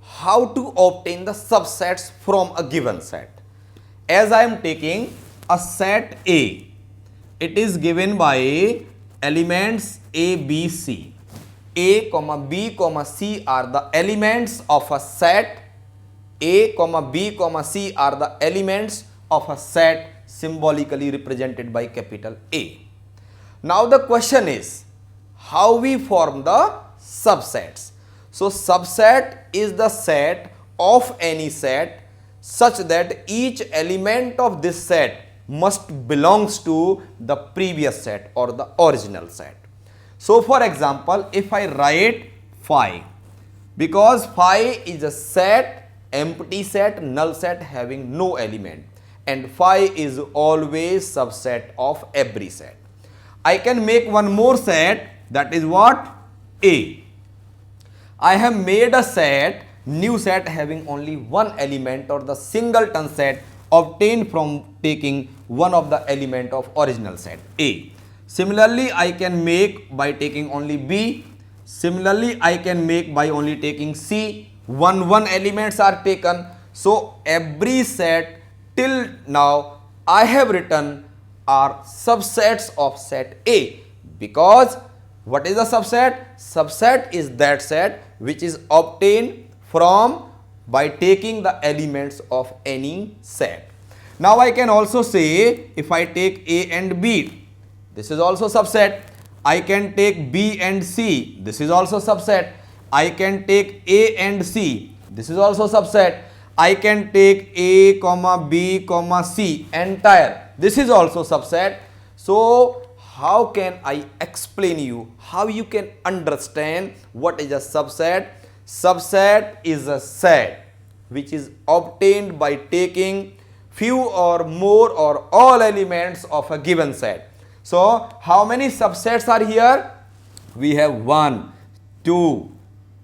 how to obtain the subsets from a given set. As I am taking a set A, it is given by elements A, B, C. A, B, C are the elements of a set. A, B, C are the elements of a set symbolically represented by capital A. Now the question is, how we form the subsets? So subset is the set of any set such that each element of this set must belongs to the previous set or the original set. So for example, if I write phi, because phi is a set, empty set, null set having no element, and phi is always subset of every set. I can make one more set, that is what? A. I have made a set, new set having only one element or the singleton set obtained from taking one of the element of original set A. Similarly, I can make by taking only B. Similarly, I can make by only taking C. One elements are taken. So every set till now I have written are subsets of set A, because what is a subset? Subset is that set which is obtained from by taking the elements of any set. Now I can also say, if I take A and B, this is also subset. I can take B and C, this is also subset. I can take A and C, this is also subset. I can take A, B, C entire, this is also subset. So how can I explain you how you can understand what is a subset? Subset is a set which is obtained by taking few or more or all elements of a given set. So how many subsets are here? We have 1, 2,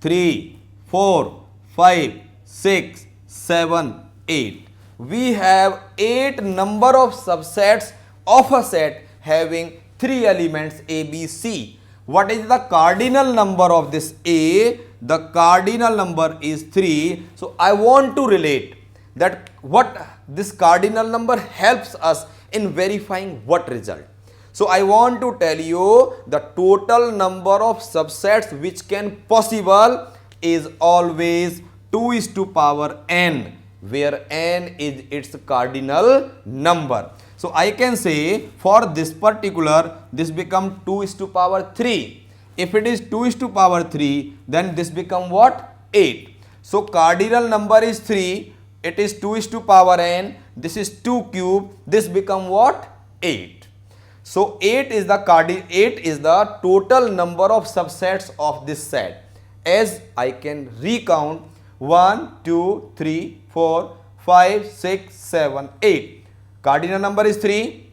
3, 4, 5, 6, 7, 8. We have 8 number of subsets of a set having 3 elements A, B, C. What is the cardinal number of this A? The cardinal number is 3. So I want to relate that what this cardinal number helps us in verifying what result. So I want to tell you the total number of subsets which can possible is always 2 is to power n, where n is its cardinal number. So I can say for this particular, this become 2 is to power 3. If it is 2 is to power 3, then this become what? 8. So cardinal number is 3, it is 2 is to power n, this is 2 cube, this become what? 8. So 8 is the total number of subsets of this set. As I can recount 1, 2, 3, 4, 5, 6, 7, 8. Cardinal number is 3,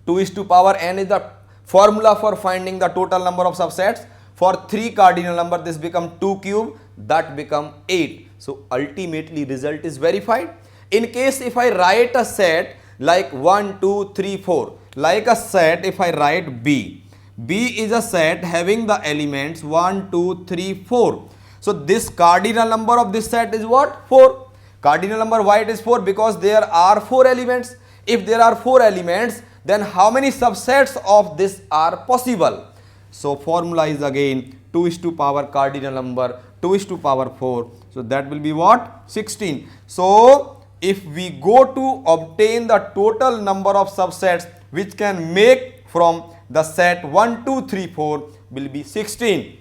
2 is to power n is the formula for finding the total number of subsets. For 3 cardinal number, this become 2 cube, that become 8. So ultimately result is verified. In case if I write a set like 1, 2, 3, 4, like a set if I write B. B is a set having the elements 1, 2, 3, 4. So this cardinal number of this set is what? 4. Cardinal number why it is 4? Because there are 4 elements. If there are 4 elements, then how many subsets of this are possible? So formula is again 2 is to power cardinal number 2 is to power 4. So that will be what? 16. So if we go to obtain the total number of subsets which can make from the set 1, 2, 3, 4 will be 16.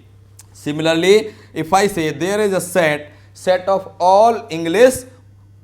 Similarly, if I say there is a set of all English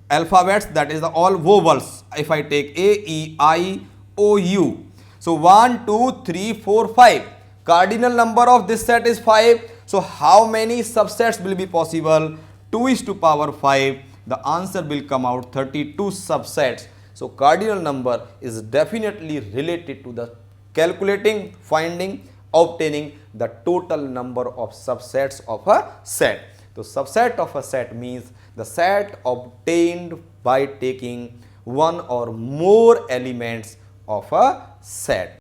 alphabets, that is the all vowels. If I take A, E, I, O, U. So 1, 2, 3, 4, 5. Cardinal number of this set is 5. So how many subsets will be possible? 2 is to power 5. The answer will come out 32 subsets. So cardinal number is definitely related to the calculating, finding, obtaining the total number of subsets of a set. So subset of a set means the set obtained by taking one or more elements of a set.